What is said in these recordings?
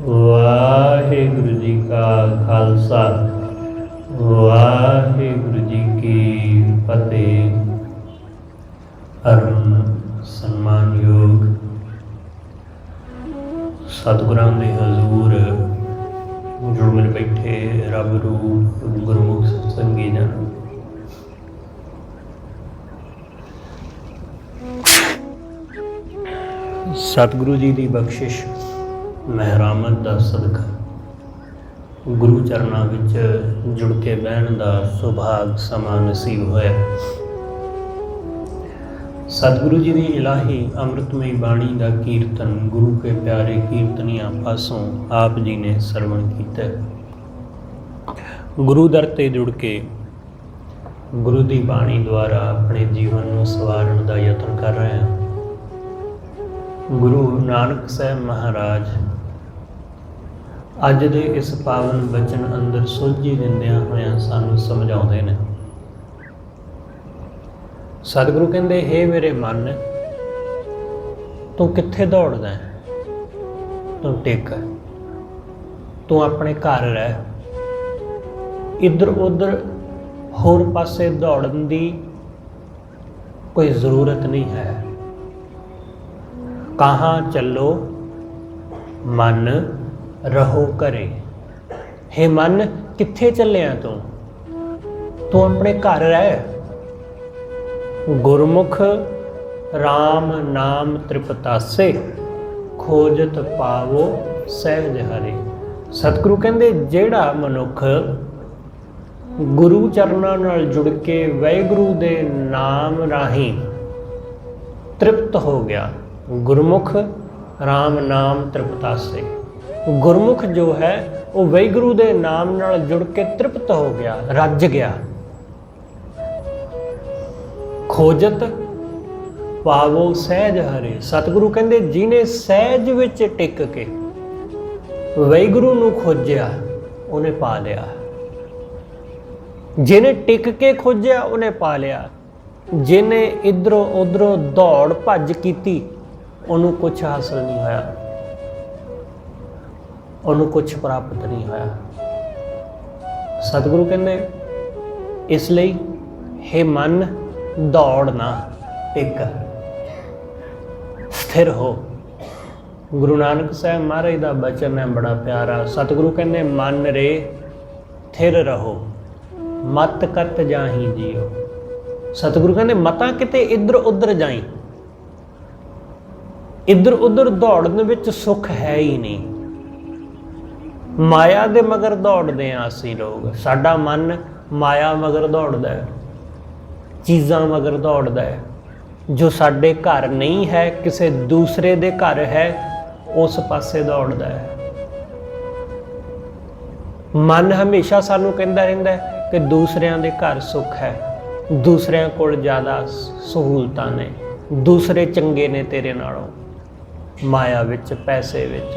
वाहिगुरु जी का खालसा वाहिगुरु जी की फतेह। परम सम्मानयोग सतगुरां दे हजूर जुड़ मिल बैठे रब रूप गुरमुख संगी जन, सतगुरु जी की बख्शिश महरामत का सदका गुरु चरणों विच जुड़ के बहन का सुभाग समा नसीब होया। सतगुरु जी की इलाही अमृतमयी बाणी का कीर्तन गुरु के प्यारे कीर्तनिया पासों आप जी ने सरवण किया। गुरु दर ते जुड़ के गुरु की बाणी द्वारा अपने जीवन को सवारण का यत्न कर रहे हैं। गुरु नानक साहब महाराज अज दे इस पावन बचन अंदर सुलझी दिंदियां होइयां सानू समझाउंदे ने। सतगुरु कहंदे, हे मेरे मन, तू कित्थे दौड़दा है? तू टिक, तू अपने घर रह, इधर उधर होर पासे दौड़न दी कोई ज़रूरत नहीं है। कहाँ चलो मन रहो करे। हे मन, कित्थे चलिया तू अपने घर रह। गुरमुख राम नाम त्रिपतासे, खोजत पावो सहज हरे। सतगुरु कहंदे, जेड़ा मनुख गुरु चरणां नाल जुड़ के वाहिगुरु दे नाम राही तृप्त हो गया। गुरमुख राम नाम त्रिपतासे, गुरमुख जो है वो वाहिगुरु दे नाम नाल जुड़ के तृप्त हो गया, रज गया। खोजत पावो सहज हरे। सतगुरु कहंदे, जिन्हें सहज विच टिक के वाहिगुरु नूं खोजिया उन्हें पा लिया। जिन्हें टिक के खोजिया उन्हें पा लिया। जिन्हें इधरों उधरों दौड़ भज कीती उन्होंने कुछ हासिल नहीं होया, उन्होंने कुछ प्राप्त नहीं होया। सतगुरु कहंदे, इसलिए हे मन, दौड़ ना, टिक, स्थिर हो। गुरु नानक साहब महाराज का बचन है बड़ा प्यारा। सतगुरु कहंदे, मन रे स्थिर रहो, मत कत जाही जियो। सतगुरु कहंदे, मता किते इधर उधर जाई। इधर उधर दौड़न विच सुख है ही नहीं। माया दे मगर दौड़ते हैं असी लोग। साडा मन माया मगर दौड़दा है, चीज़ां मगर दौड़दा है। जो साडे घर नहीं है, किसी दूसरे दे घर है, उस पासे दौड़दा है। मन हमेशा सानू कहंदा रहिंदा है कि दूसरिਆਂ दे घर सुख है, दूसरिਆਂ कोल ज़्यादा सहूलतां ने, दूसरे चंगे ने तेरे नालों। माया विच, पैसे विच,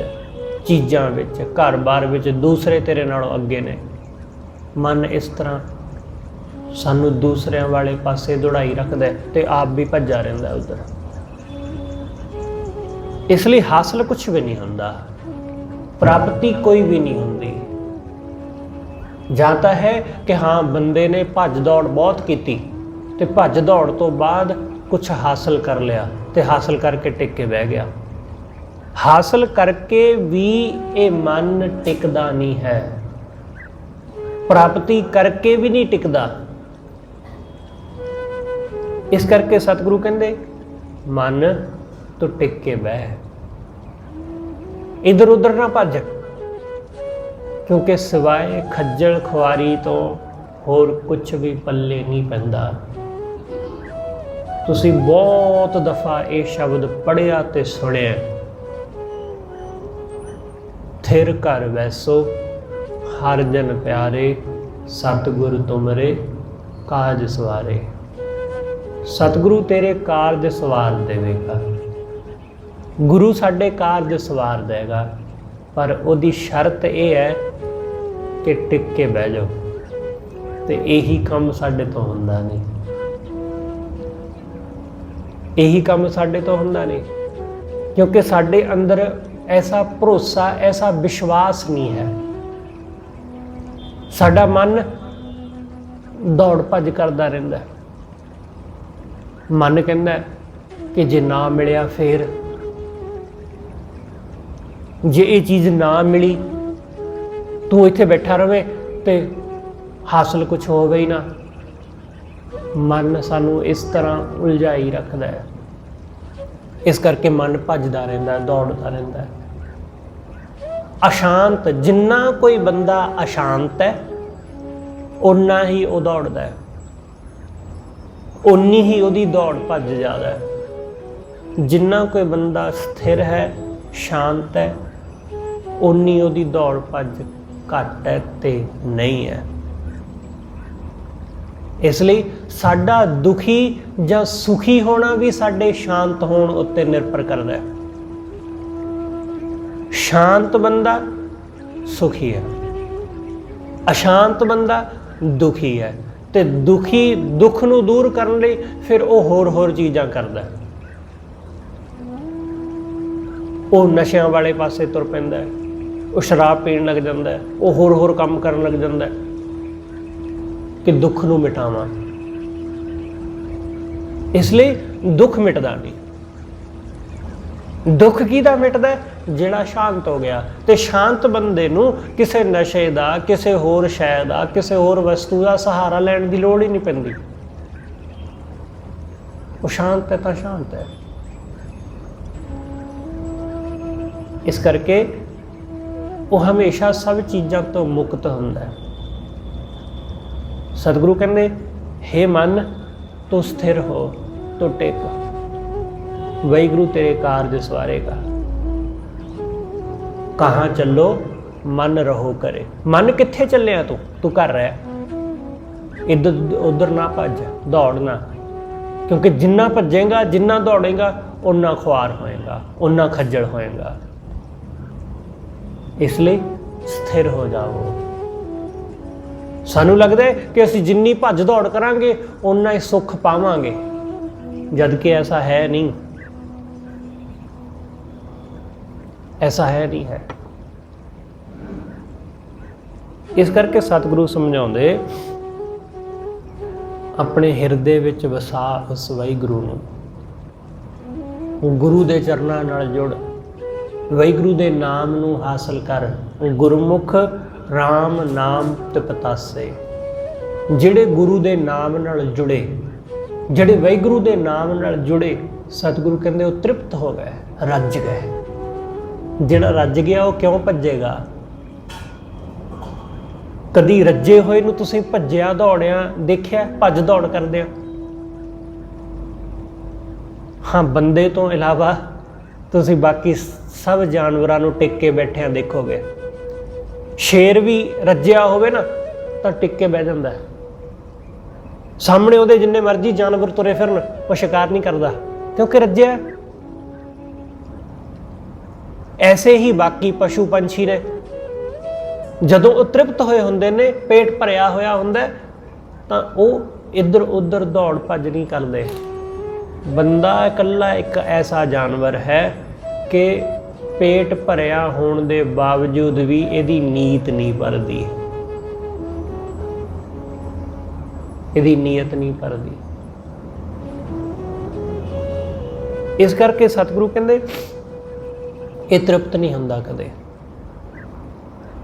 चीज़ां विच, घर बार विच दूसरे तेरे नालों अगे ने। मन इस तरह सानू दूसरिਆਂ वाले पासे दौड़ाई रखदा है ते आप भी भज्जा रहिंदा उधर। इसलिए हासिल कुछ भी नहीं हुंदा, प्राप्ति कोई भी नहीं हुंदी। जाता है कि हाँ बंदे ने भज दौड़ बहुत की ते भज दौड़ तो बाद कुछ हासिल कर लिया ते हासिल करके टिक के बह गया। हासिल करके भी ये मन टिकदा नहीं है, प्राप्ति करके भी नहीं टिकदा। इस करके सतगुरु कहंदे, मन तो टिक के बह, इधर उधर ना भज, क्योंकि सिवाए खज्जल खुआरी तो होर कुछ भी पल्ले नहीं पैंदा। तुसी बहुत दफा ये शब्द पढ़िया ते सुनिया, थिर कर वैसो हर जन प्यारे, सतगुरु तुमरे काज सवारे। सतगुरु तेरे कारज सवार देवेगा, गुरु साडे कारज सवार देगा, पर उहदी शर्त यह है कि टिक के बह जाओ। तो यही काम साडे तो हुंदा नहीं, यही काम साडे तो हुंदा नहीं, क्योंकि साडे अंदर ऐसा भरोसा, ऐसा विश्वास नहीं है। साडा मन दौड़ भज करता रहिंदा है। मन कहता है कि जे ना मिलिया फिर, जे ये चीज़ ना मिली, तू इत्थे बैठा रहे तो हासिल कुछ होवे ही ना। मन सानू इस तरह उलझाई रखता है। इस करके मन भजदा रहिंदा है, दौड़दा रहिंदा है। अशांत, जिन्ना कोई बंदा अशांत है उन्ना ही वो दौड़दा है, उन्नी ही उहदी दौड़ भज ज़्यादा है। जिन्ना कोई बंदा स्थिर है, शांत है, उन्नी उहदी दौड़ भज घट है ते नहीं है। इसलिए साडा दुखी या सुखी होना भी साडे शांत होने उत्ते निर्भर करता है। शांत बंदा सुखी है, अशांत बंदा दुखी है। ते दुखी दुख नू दूर करने लई फिर वो होर चीज़ां करदा है। वो नशियां वाले पासे तुर पैंदा है, वो शराब पीण लग जाता है, वो होर काम करन लग जाता है कि दुख नू मिटावां। इसलिए दुख मिटदा नहीं। दुख किहदा मिटदा है? जिहड़ा शांत हो गया। तो शांत बंदे नू किसी नशे का, किसी होर शै दा, किसी होर वस्तु का सहारा लैण की लोड़ ही नहीं पैंदी। वो शांत है तो शांत है। इस करके वो हमेशा सब चीज़ों तो मुक्त हुंदा है। सतगुरु कहते, हे मन तो स्थिर हो तो टिक, वाहिगुरु तेरे कारज सवारेगा। कहाँ चलो मन रहो करे। मन कित्थे चलिया तू कर रहा है, इधर उधर ना भज, दौड़ना। क्योंकि जिन्ना भजेगा, जिन्ना दौड़ेगा, उन्ना खुआर होएगा, उन्ना खज्जल होएगा। इसलिए स्थिर हो जाओ। सानू लगता है कि असीं जिन्नी भज दौड़ करांगे उन्ना ही सुख पावांगे, जबकि ऐसा है नहीं। ऐसा है नहीं है। इस करके सतगुरु समझाउंदे, अपने हिरदे विच वसा उस वाहिगुरू नूं, गुरु दे चरनां नाल जुड़, वाहिगुरू दे नाम नूं हासिल कर। गुरमुख राम नाम तिपतासे। जिहड़े गुरु दे नाम नाल जुड़े, जिहड़े वाहिगुरू दे नाम नाल जुड़े, सतगुरु कहंदे वो तृप्त हो गए, रज गए। जिहड़ा रज गया वो क्यों भजेगा? कदी रजे होए नूं तुसीं भज्जिया दौड़िया देखिया, भज दौड़ करदे? हाँ, बंदे तो इलावा तुसीं बाकी सब जानवरां नूं टिक के बैठिया देखोगे। शेर भी रज्जिया होवे ना तो टिक के बह जांदा है। सामने उहदे जिन्ने मर्जी जानवर तुरे फिरन, वो शिकार नहीं करता क्योंकि रज्जिया। ऐसे ही बाकी पशु पंछी ने, जदों वो तृप्त होए हुंदे ने, पेट भरिया होया हुंदा है, तां वो इधर उधर दौड़ भज नहीं करते। बंदा इकल्ला एक ऐसा जानवर है कि पेट भरिया होने के बावजूद भी इहदी नीयत नहीं भरदी, इहदी नीयत नहीं भरदी। इस करके सतगुरु कहंदे ये तृप्त नहीं हुंदा कदे,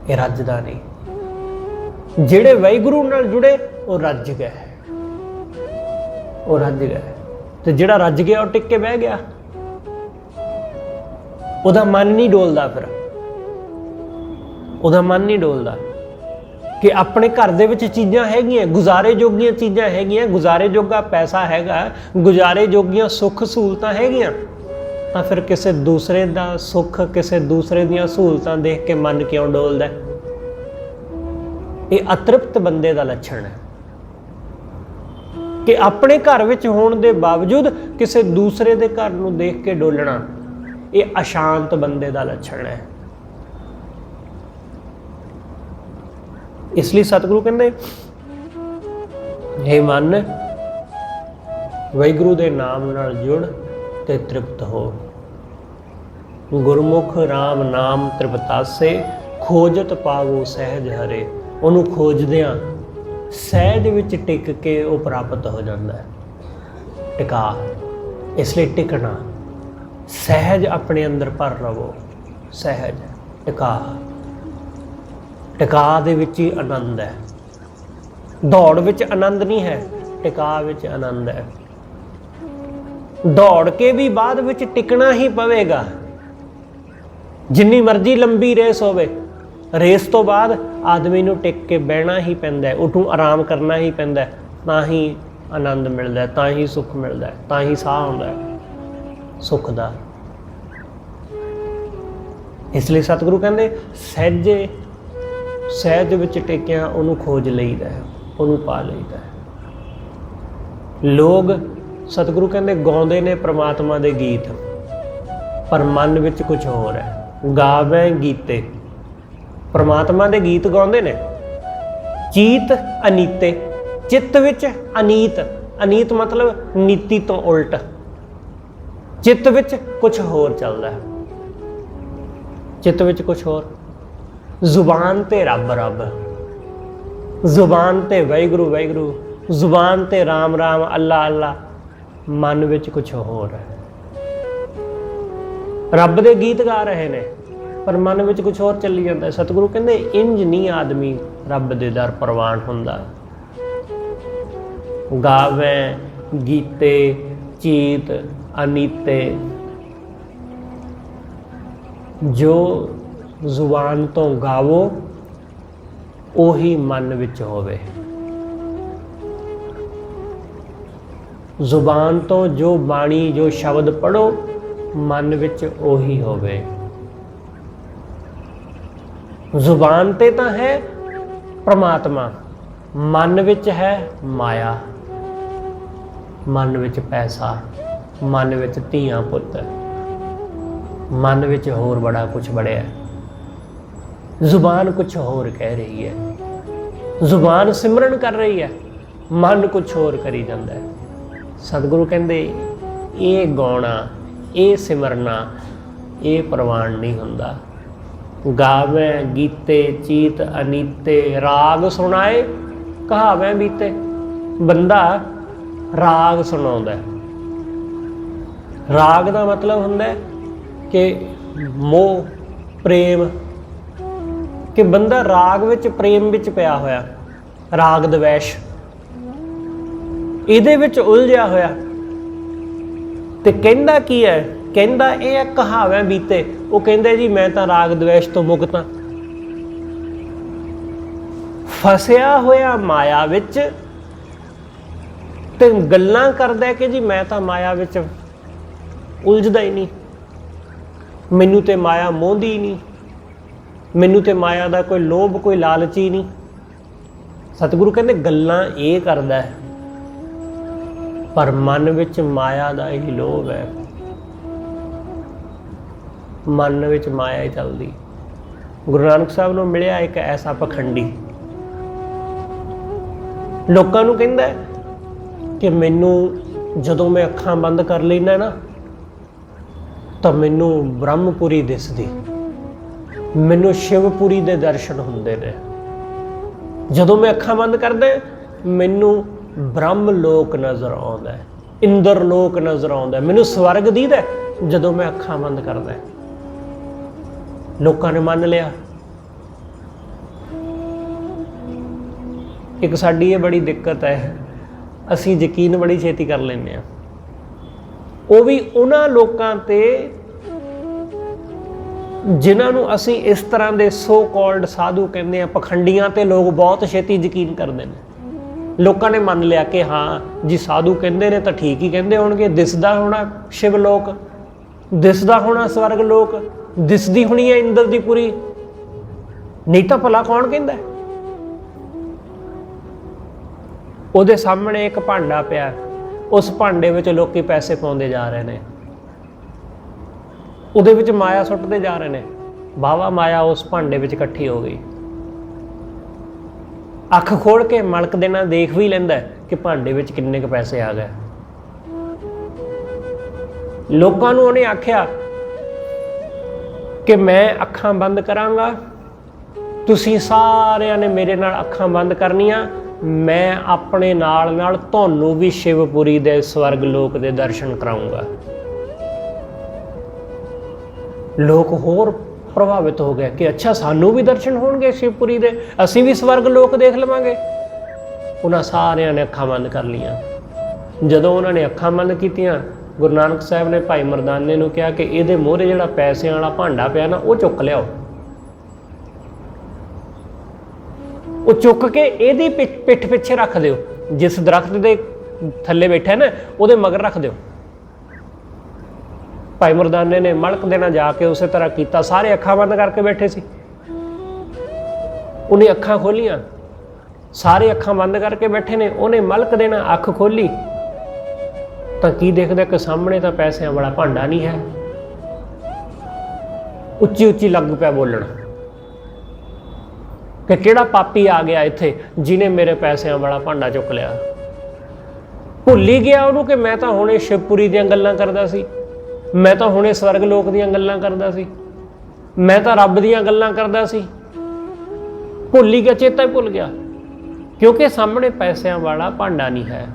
ये रजदा नहीं। जिहड़े वाहिगुरू नाल जुड़े वो रज गए, वो रज गए। ते जिहड़ा रज गया वो टिक के बह गया, उहदा मन नहीं डोलदा। फिर उहदा मन नहीं डोलदा कि अपने घर दे विच चीज़ां हैगियां, गुजारे जोगियां चीज़ां हैगियां, गुजारे जोगा पैसा हैगा, गुजारे जोगियां सुख सहूलतां हैगियां, तो फिर किसी दूसरे का सुख, किसी दूसरे दियां सहूलतां देख के मन क्यों डोलदा? ये अतृप्त बंदे का लक्षण है कि अपने घर विच होने के बावजूद किसी दूसरे के घर नूं देख के डोलना, ये अशांत बंदे का लक्षण है। इसलिए सतगुरु कहंदे, हे मन वाहिगुरू दे नाम नाल जुड़ ते तृप्त हो। ਗੁਰਮੁਖ ਰਾਮ ਨਾਮ ਤ੍ਰਿਪਤਾਸੇ, ਖੋਜਤ ਪਾਵੋ ਸਹਿਜ ਹਰੇ। ਉਹਨੂੰ ਖੋਜਦਿਆਂ ਸਹਿਜ ਵਿੱਚ ਟਿਕ ਕੇ ਉਹ ਪ੍ਰਾਪਤ ਹੋ ਜਾਂਦਾ ਹੈ। ਟਿਕਾ, ਇਸ ਲਈ ਟਿਕਣਾ, ਸਹਿਜ ਆਪਣੇ ਅੰਦਰ ਭਰ ਰਵੋ। ਸਹਿਜ ਟਿਕਾ, ਟਿਕਾ ਦੇ ਵਿੱਚ ਹੀ ਆਨੰਦ ਹੈ। ਦੌੜ ਵਿੱਚ ਆਨੰਦ ਨਹੀਂ ਹੈ, ਟਿਕਾ ਵਿੱਚ ਆਨੰਦ ਹੈ। ਦੌੜ ਕੇ ਵੀ ਬਾਅਦ ਵਿੱਚ ਟਿਕਣਾ ਹੀ ਪਵੇਗਾ। ਜਿੰਨੀ ਮਰਜ਼ੀ ਲੰਬੀ ਰੇਸ ਹੋਵੇ, ਰੇਸ ਤੋਂ ਬਾਅਦ ਆਦਮੀ ਨੂੰ ਟਿਕ ਕੇ ਬਹਿਣਾ ਹੀ ਪੈਂਦਾ ਹੈ, ਉਹਨੂੰ ਆਰਾਮ ਕਰਨਾ ਹੀ ਪੈਂਦਾ, ਤਾਂ ਹੀ ਆਨੰਦ ਮਿਲਦਾ, ਤਾਂ ਹੀ ਸੁੱਖ ਮਿਲਦਾ, ਤਾਂ ਹੀ ਸਾਹ ਆਉਂਦਾ ਸੁੱਖ ਦਾ। ਇਸ ਲਈ ਸਤਿਗੁਰੂ ਕਹਿੰਦੇ ਸਹਿਜੇ, ਸਹਿਜ ਵਿੱਚ ਟਿਕਿਆ ਉਹਨੂੰ ਖੋਜ ਲਈਦਾ, ਉਹਨੂੰ ਪਾ ਲਈਦਾ। ਲੋਕ ਸਤਿਗੁਰੂ ਕਹਿੰਦੇ ਗਾਉਂਦੇ ਨੇ ਪ੍ਰਮਾਤਮਾ ਦੇ ਗੀਤ, ਪਰ ਮਨ ਵਿੱਚ ਕੁਝ ਹੋਰ ਹੈ। ਗਾਵੇ ਗੀਤੇ, ਪ੍ਰਮਾਤਮਾ ਦੇ ਗੀਤ ਗਾਉਂਦੇ ਨੇ। ਚੀਤ ਅਨੀਤੇ, ਚਿੱਤ ਵਿੱਚ ਅਨੀਤ, ਅਨੀਤ ਮਤਲਬ ਨੀਤੀ ਤੋਂ ਉਲਟ, ਚਿੱਤ ਵਿੱਚ ਕੁਝ ਹੋਰ ਚੱਲਦਾ, ਚਿੱਤ ਵਿੱਚ ਕੁਝ ਹੋਰ। ਜ਼ੁਬਾਨ ਤੇ ਰੱਬ ਰੱਬ, ਜ਼ੁਬਾਨ ਤੇ ਵਾਹਿਗੁਰੂ ਵਾਹਿਗੁਰੂ, ਜ਼ੁਬਾਨ ਤੇ ਰਾਮ ਰਾਮ ਅੱਲਾ ਅੱਲਾ, ਮਨ ਵਿੱਚ ਕੁਝ ਹੋਰ ਹੈ। ਰੱਬ ਦੇ ਗੀਤ ਗਾ ਰਹੇ ਨੇ ਪਰ ਮਨ ਵਿੱਚ ਕੁਝ ਹੋਰ ਚੱਲੀ ਜਾਂਦਾ। ਸਤਿਗੁਰੂ ਕਹਿੰਦੇ ਇੰਜ ਨਹੀਂ ਆਦਮੀ ਰੱਬ ਦੇ ਦਰ ਪ੍ਰਵਾਨ ਹੁੰਦਾ। ਗਾਵੇ ਗੀਤੇ ਚੀਤ ਅਨੀਤੇ, ਜੋ ਜ਼ੁਬਾਨ ਤੋਂ ਗਾਵੋ ਉਹੀ ਮਨ ਵਿੱਚ ਹੋਵੇ। ਜ਼ੁਬਾਨ ਤੋਂ ਜੋ ਬਾਣੀ, ਜੋ ਸ਼ਬਦ ਪੜੋ, ਮਨ ਵਿੱਚ ਉਹੀ ਹੋਵੇ। ਜ਼ੁਬਾਨ ਤੇ ਤਾਂ ਹੈ ਪ੍ਰਮਾਤਮਾ, ਮਨ ਵਿੱਚ ਹੈ ਮਾਇਆ, ਮਨ ਵਿੱਚ ਪੈਸਾ, ਮਨ ਵਿੱਚ ਧੀਆਂ ਪੁੱਤ, ਮਨ ਵਿੱਚ ਹੋਰ ਬੜਾ ਕੁਝ ਬੜਿਆ। ਜ਼ੁਬਾਨ ਕੁਝ ਹੋਰ ਕਹਿ ਰਹੀ ਹੈ, ਜ਼ੁਬਾਨ ਸਿਮਰਨ ਕਰ ਰਹੀ ਹੈ, ਮਨ ਕੁਝ ਹੋਰ ਕਰੀ ਜਾਂਦਾ ਹੈ। ਸਤਿਗੁਰੂ ਕਹਿੰਦੇ ਇਹ ਗਾਉਣਾ, ਇਹ ਸਿਮਰਨਾ, ਇਹ ਪ੍ਰਵਾਨ ਨਹੀਂ ਹੁੰਦਾ। ਗਾਵੇ ਗੀਤੇ ਚੀਤ ਅਨੀਤੇ, ਰਾਗ ਸੁਣਾਏ ਕਹਾਵੇ ਬੀਤੇ। ਬੰਦਾ ਰਾਗ ਸੁਣਾਉਂਦਾ, ਰਾਗ ਦਾ ਮਤਲਬ ਹੁੰਦਾ ਕਿ ਮੋਹ, ਪ੍ਰੇਮ, ਕਿ ਬੰਦਾ ਰਾਗ ਵਿੱਚ, ਪ੍ਰੇਮ ਵਿੱਚ ਪਿਆ ਹੋਇਆ, ਰਾਗ ਦਵੈਸ਼ ਇਹਦੇ ਵਿੱਚ ਉਲਝਿਆ ਹੋਇਆ। ਤੇ ਕਹਿੰਦਾ ਕੀ ਹੈ? ਕਹਿੰਦਾ ਇਹ ਹੈ ਕਹਾਵੇ ਬੀਤੇ। ਉਹ ਕਹਿੰਦੇ ਜੀ ਮੈਂ ਤਾਂ ਰਾਗ ਦਵੈਸ਼ ਤੋਂ ਮੁਕਤ ਹਾਂ। ਫਸਿਆ ਹੋਇਆ ਮਾਇਆ ਵਿੱਚ ਤੇ ਗੱਲਾਂ ਕਰਦਾ ਕਿ ਜੀ ਮੈਂ ਤਾਂ ਮਾਇਆ ਵਿੱਚ ਉਲਝਦਾ ਹੀ ਨਹੀਂ, ਮੈਨੂੰ ਤੇ ਮਾਇਆ ਮੋਹਦੀ ਨਹੀਂ, ਮੈਨੂੰ ਤੇ ਮਾਇਆ ਦਾ ਕੋਈ ਲੋਭ, ਕੋਈ ਲਾਲਚ ਹੀ ਨਹੀਂ। ਸਤਿਗੁਰੂ ਕਹਿੰਦੇ ਗੱਲਾਂ ਇਹ ਕਰਦਾ ਹੈ ਪਰ ਮਨ ਵਿੱਚ ਮਾਇਆ ਦਾ ਹੀ ਲੋਭ ਹੈ, ਮਨ ਵਿੱਚ ਮਾਇਆ ਹੀ ਚੱਲਦੀ। ਗੁਰੂ ਨਾਨਕ ਸਾਹਿਬ ਨੂੰ ਮਿਲਿਆ ਇੱਕ ਐਸਾ ਪਖੰਡੀ, ਲੋਕਾਂ ਨੂੰ ਕਹਿੰਦਾ ਕਿ ਮੈਨੂੰ ਜਦੋਂ ਮੈਂ ਅੱਖਾਂ ਬੰਦ ਕਰ ਲੈਂਦਾ ਨਾ ਤਾਂ ਮੈਨੂੰ ਬ੍ਰਹਮਪੁਰੀ ਦਿਸਦੀ, ਮੈਨੂੰ ਸ਼ਿਵਪੁਰੀ ਦੇ ਦਰਸ਼ਨ ਹੁੰਦੇ ਨੇ। ਜਦੋਂ ਮੈਂ ਅੱਖਾਂ ਬੰਦ ਕਰਦਾ ਮੈਨੂੰ ਬ੍ਰਹਮ ਲੋਕ ਨਜ਼ਰ ਆਉਂਦਾ, ਇੰਦਰ ਲੋਕ ਨਜ਼ਰ ਆਉਂਦਾ, ਮੈਨੂੰ ਸਵਰਗ ਦੀਦਾ ਜਦੋਂ ਮੈਂ ਅੱਖਾਂ ਬੰਦ ਕਰਦਾ। ਲੋਕਾਂ ਨੇ ਮੰਨ ਲਿਆ। ਇੱਕ ਸਾਡੀ ਇਹ ਬੜੀ ਦਿੱਕਤ ਹੈ, ਅਸੀਂ ਯਕੀਨ ਬੜੀ ਛੇਤੀ ਕਰ ਲੈਂਦੇ ਹਾਂ, ਉਹ ਵੀ ਉਹਨਾਂ ਲੋਕਾਂ ਤੇ ਜਿਨ੍ਹਾਂ ਨੂੰ ਅਸੀਂ ਇਸ ਤਰ੍ਹਾਂ ਦੇ ਸੋ ਕਾਲਡ ਸਾਧੂ ਕਹਿੰਦੇ ਹਾਂ, ਪਖੰਡੀਆਂ ਤੇ ਲੋਕ ਬਹੁਤ ਛੇਤੀ ਯਕੀਨ ਕਰਦੇ ਨੇ। ਲੋਕਾਂ ਨੇ ਮੰਨ ਲਿਆ ਕਿ ਹਾਂ ਜੀ ਸਾਧੂ ਕਹਿੰਦੇ ਨੇ ਤਾਂ ਠੀਕ ਹੀ ਕਹਿੰਦੇ ਹੋਣਗੇ, ਦਿਸਦਾ ਹੋਣਾ ਸ਼ਿਵ ਲੋਕ, ਦਿਸਦਾ ਹੋਣਾ ਸਵਰਗ ਲੋਕ, ਦਿਸਦੀ ਹੋਣੀ ਹੈ ਇੰਦਰ ਦੀ ਪੁਰੀ, ਨਹੀਂ ਤਾਂ ਭਲਾ ਕੌਣ ਕਹਿੰਦਾ। ਉਹਦੇ ਸਾਹਮਣੇ ਇੱਕ ਭਾਂਡਾ ਪਿਆ, ਉਸ ਭਾਂਡੇ ਵਿੱਚ ਲੋਕੀ ਪੈਸੇ ਪਾਉਂਦੇ ਜਾ ਰਹੇ ਨੇ, ਉਹਦੇ ਵਿੱਚ ਮਾਇਆ ਸੁੱਟਦੇ ਜਾ ਰਹੇ ਨੇ। ਵਾਹਵਾ ਮਾਇਆ ਉਸ ਭਾਂਡੇ ਵਿੱਚ ਇਕੱਠੀ ਹੋ ਗਈ। ਅੱਖ ਖੋਲ ਕੇ ਮਲਕ ਦੇ ਨਾਲ ਦੇਖ ਵੀ ਲੈਂਦਾ ਕਿ ਭਾਂਡੇ ਵਿੱਚ ਕਿੰਨੇ ਕੁ ਪੈਸੇ ਆ ਗਏ। ਲੋਕਾਂ ਨੂੰ ਉਹਨੇ ਆਖਿਆ कि मैं अखां बंद करांगा, तुसीं सारिਆਂ ने मेरे नाल अखां बंद करनियां, मैं अपने नाल नाल तुहानूं भी शिवपुरी दे स्वर्ग लोक दे दर्शन कराऊंगा। लोग होर प्रभावित हो गए कि अच्छा सानू भी दर्शन होणगे शिवपुरी दे, असीं भी स्वर्ग लोक देख लवांगे। उन्हां सारिਆਂ ने अखां बंद कर लियां। जदों उन्हां ने अखां बंद कीतियां, गुरु नानक साहब ने भाई मरदाने नूं कहा कि इहदे मोहरे जिहड़ा पैसिਆਂ वाला भांडा पिया ना वो चुक लियाओ। वो चुक के इहदी पिठ पिछे रख दिओ, जिस दरख्त दे थल्ले बैठा ना उहदे मगर रख दिओ। भाई मरदाने ने मलक देना जाके उस तरह किया, सारे अखां बंद करके बैठे सी। उन्हें अखां खोलियां, सारे अखां बंद करके बैठे ने, उन्हें मलक देना अख खोली तो की देखदा कि सामने तो पैसिਆਂ वाला भांडा नहीं है। उच्ची उच्ची लग पिया बोलण कि किहड़ा पापी आ गया इत्थे जिन्हें मेरे पैसिਆਂ वाला भांडा चुक लिया। भुल ही गया उन्होंने कि मैं तो हुणे शिवपुरी दीयां गल्लां करदा सी, मैं तो हुणे स्वर्ग लोक दीयां गल्लां करदा सी, मैं तो रब दीयां गल्लां करदा सी। भुल ही गया, चेता ही भुल गया, क्योंकि सामने पैसिਆਂ वाला भांडा नहीं है।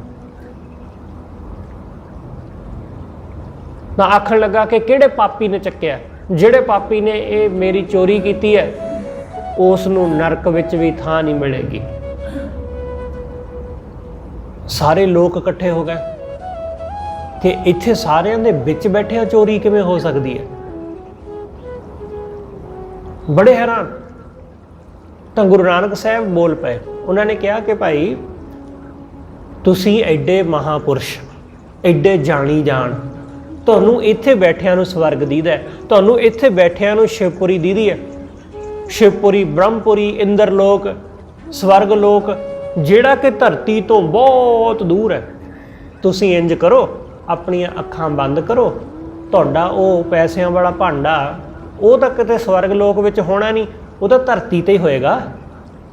ना आखण लगा कि किहड़े पापी ने चक्किया, जिहड़े पापी ने ये मेरी चोरी की है उस नूं नरक विच भी थां नहीं मिलेगी। सारे लोग इकट्ठे हो गए कि इत्थे सारिਆਂ दे विच बैठे चोरी किवें हो सकती है। बड़े हैरान। तो गुरु नानक साहब बोल पे, उन्होंने कहा कि भाई तुसीं एडे महापुरुष, एडे जानी जान, तुहानूं इत्थे बैठिਆਂ नूं स्वर्ग दीदा है, तुहानूं इत्थे बैठिਆਂ नूं शिवपुरी दीदी है। शिवपुरी, ब्रह्मपुरी, इंद्रलोक, स्वर्ग लोक जिहड़ा कि धरती तो बहुत दूर है। तुसीं इंज करो, अपनियां अखां बंद करो, तुहाडा वो पैसिਆਂ वाला भांडा वो तो किते स्वर्ग लोक विच होना नहीं, वो तो धरती ते ही होएगा।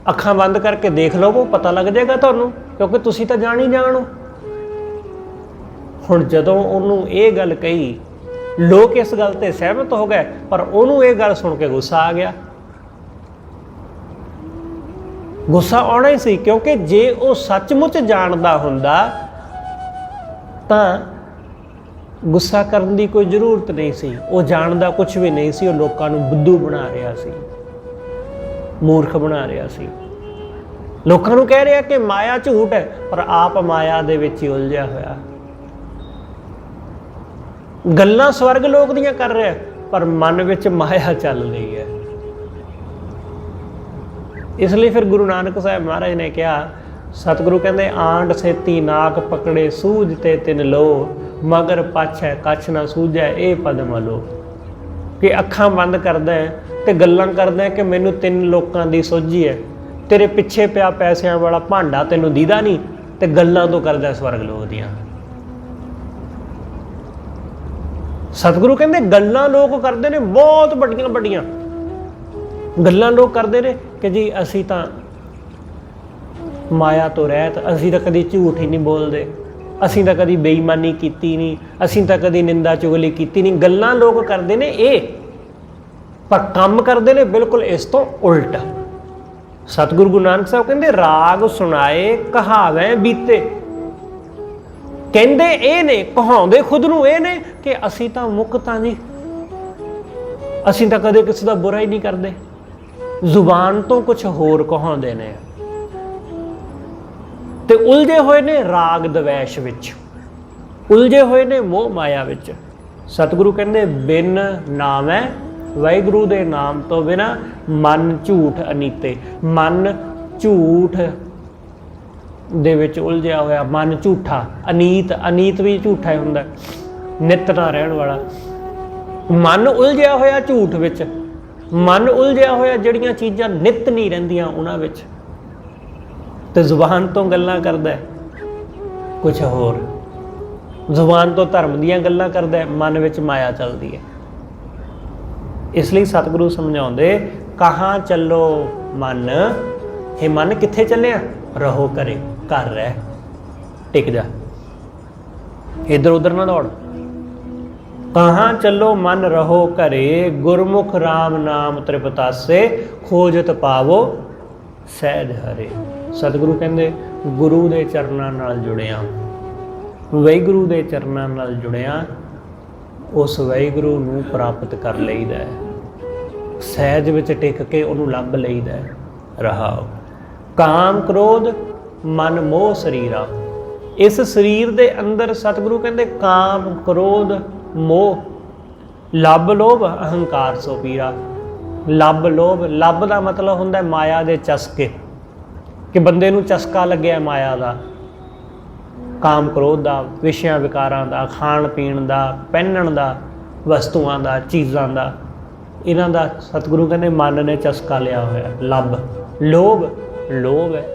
अखां बंद करके देख लो, वो पता लग जाएगा तुहानूं, क्योंकि तुसीं तां जाण ही जाण हो। हुण जदों उहनूं ये गल कही, लोग इस गल ते सहमत हो गए, पर उहनूं ये गल सुन के गुस्सा आ गया। गुस्सा आना ही सी, क्योंकि जे वो सचमुच जानदा हुंदा तां गुस्सा करन दी कोई जरूरत नहीं सी। वो जानदा कुछ भी नहीं सी, वो लोकां नूं बुद्धू बना रहा सी, मूर्ख बना रहा सी। लोकां नूं कह रहा कि माया झूठ है, पर आप माया दे विच ही उलझिया होया। गल्लां स्वर्ग लोक दीयां कर रहा, पर मन विच माया चल रही है। इसलिए फिर गुरु नानक साहब महाराज ने कहा, सतगुरु कहते आंड सेती नाक पकड़े सूझते तिन लो, मगर पाछै कछ ना सूझै ए पदम लो। कि अखां बंद करदा है ते गल्लां करदा है कि मैनू तिन लोकां दी सोझी है, तेरे पिछे पिया पैसिਆਂ वाला भांडा तैनू दीदा नहीं, ते गल्लां तो करदा स्वर्ग लोक दियां। सतगुरु कहते गल्लां लोग करते हैं बहुत बड़ियां बड़ियां गल्लां लोग करते हैं कि जी असी तां माया तो रहत, असी तां कदी झूठ ही नहीं बोलते, असी तां कदी बेईमानी कीती नहीं, असी तां कदी निंदा चुगली कीती नहीं। गल्लां लोग करते हैं ये, पर काम करते हैं बिल्कुल इस तो उल्ट। सतगुरु गुरु नानक साहब कहते राग सुनाए कहावे बीते, कहते ये ने कहाउंदे खुद नूं ये ने कि असी तां मुक्त हां जी, असी तां कदे किसी दा बुरा ही नहीं करते, जुबान तो कुछ होर कहाउंदे ने ते उलझे हुए ने राग दवैश विच, उलझे हुए ने मोह माया विच। सतगुरु कहते बिन नामै वाहिगुरू दे नाम तो बिना मन झूठ अनीते। मन झूठ दे विच उलझिया होया, मन झूठा, अनीत, अनीत भी झूठा ही हुंदा, नित ना रहण वाला। मन उलझिया होया झूठ विच, मन उलझिया होया जिहड़ियां चीज़ां नित नहीं रहिंदियां उहनां विच, ते जुबान तो गल्लां करदा कुछ होर, जुबान तो धर्म दीयां गल्लां करदा, मन विच माया चलदी है। इसलिए सतगुरु समझाउंदे कहाँ चलो मन, हे मन कित्थे चलिया, रहो करे, घर रह, टिक जा, इधर उधर ना दौड़। कहाँ चलो मन रहो घरे, गुरमुख राम नाम त्रिपतासे, खोजत पावो सहज हरे। सतगुरु कहते गुरु के चरणों नाल जुड़िया, वाहिगुरु के चरणों नाल जुड़िया, उस वाहिगुरु नूं प्राप्त कर लईदा है, सहज विच टिक के उहनूं लभ लईदा है। रहाओ काम क्रोध मन मोह शरीरा। इस शरीर दे अंदर सतगुरु कहते काम क्रोध मोह, लभ लोभ अहंकार सो पीरा। लभ लोभ, लभ का मतलब हुंदा माया दे चस्के, कि बंदे नूं चस्का लग्या माया का, काम क्रोध का, विषयां विकारां का, खाण पीण का, पहनण का, वस्तुआं का, चीज़ां का, इन्हां दा सतगुरु कहते मन ने चस्का लिया होया। लभ लोभ, लोभ है।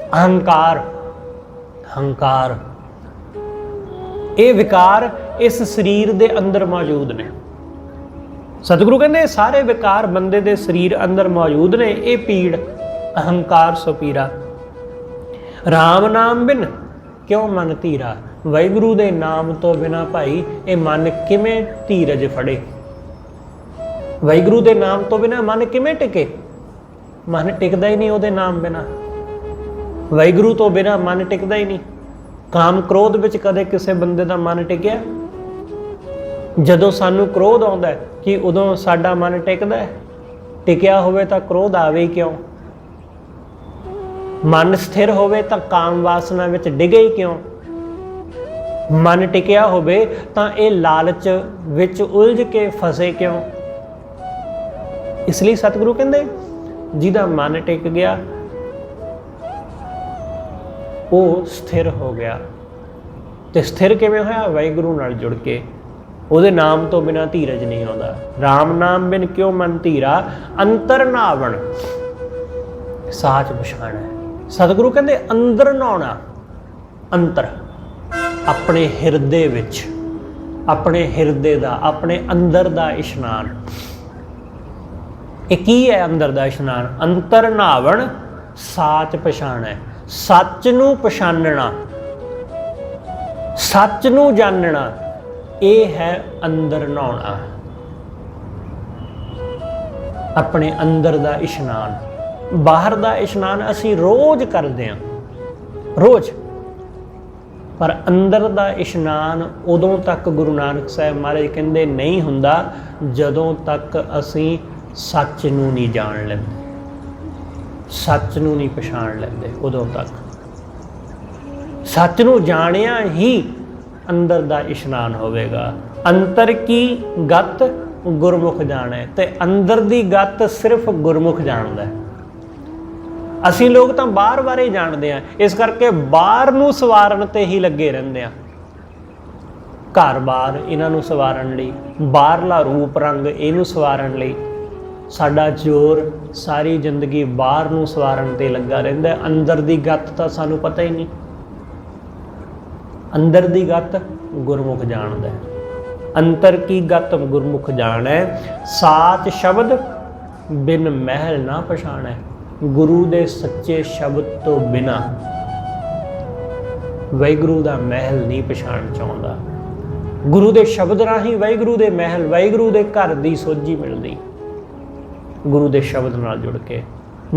अहंकार, हंकार, ये विकार इस शरीर दे अंदर मौजूद ने। सतगुरु कहते सारे विकार बंदे दे शरीर अंदर मौजूद ने। ये पीड़ अहंकार सो पीरा। राम नाम बिन क्यों मन धीरा। वाहिगुरु दे नाम तो बिना भाई ये मन किवें धीरज फड़े। वाहिगुरु दे नाम तो बिना मन किवें टिके। मन टिकदा ही नहीं उहदे नाम बिना। वाहिगुरु तो बिना मन टिकदा ही नहीं। काम क्रोध विच कदे किसी बंदे दा मन टिकिया? जदों सानू क्रोध आउंदा है कि उदों साडा मन टिकदा है? टिकिया होवे तां क्रोध आवे ही क्यों? मन स्थिर होवे तां काम वासना विच डिगे ही क्यों? मन टिकिया होवे तां ये लालच विच उलझ के फसे क्यों? इसलिए सतगुरु कहंदे जिहदा मन टिक गया वो स्थिर हो गया। तो स्थिर किवें होया? वाहिगुरु नाल जुड़ के। ਉਹਦੇ नाम तो बिना धीरज नहीं आउंदा। राम नाम बिन क्यों मन धीरा, अंतर नहावण साच पछाणै। सतगुरु कहंदे अंदर नहाउणा, अंतर अपने हिरदे विच, अपने हिरदे दा, अपने अंदर दा इशनान। ये की है अंदर दा इशनान? अंतर नहावण साच पछाणै। सच नूं पछानना, सच नूं जानना, ये है अंदर नहाउणा। अपने अंदर दा इशनान। बाहर दा इशनान असीं रोज़ करदे हां, रोज़, पर अंदर दा इशनान उदों तक गुरु नानक साहब महाराज कहंदे नहीं हुंदा जदों तक असीं सच नूं नहीं जान लैंदे, सच नूं नहीं पछाण लैंदे। उदों तक सच नूं जाणिया ही अंदर दा इशनान होवेगा। अंतर की गत गुरमुख जाणे। ते अंदर दी गत सिर्फ गुरमुख जाणदा है। असीं लोग तां बाहर बारे जाणदे आ, इस करके बाहर नूं सवारण ते ही लगे रहिंदे आ। घर बार इन्हां नूं सवारण लई, बाहरला रूप रंग इहनूं सवारण लई साडा जोर सारी जिंदगी बाहर नूं सवारण ते लगा रहिंदा है। अंदर दी गत तां सानूं पता ही नहीं। अंदर दी गत गुरमुख जानदा है। अंतर की गत गुरमुख जाणै, साच शब्द बिन महल ना पछाणै। गुरु दे सच्चे शब्द तो बिना वाहिगुरु दा महल नहीं पछाण चाहुंदा। गुरु दे शब्द राही वाहिगुरु दे महल, वाहिगुरु दे घर दी सोझी मिलदी गुरु दे शब्द नाल जुड़ के।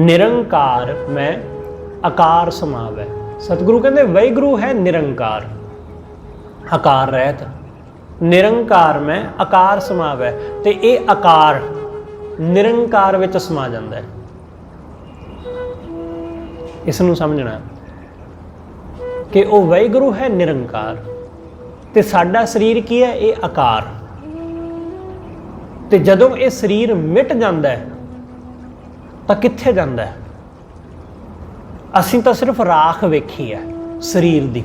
निरंकार में आकार समावै। सतगुरु कहंदे वाहिगुरु है निरंकार, आकार रहत। निरंकार में आकार समावै, ते ये आकार निरंकार विच समा जांदा है। इस नूं समझना कि वो वाहिगुरु है निरंकार, ते साडा शरीर की है? ये आकार। ते जदों ये शरीर मिट जांदा है तां कित्थे जांदा है? असीं तां सिर्फ राख वेखी है शरीर दी।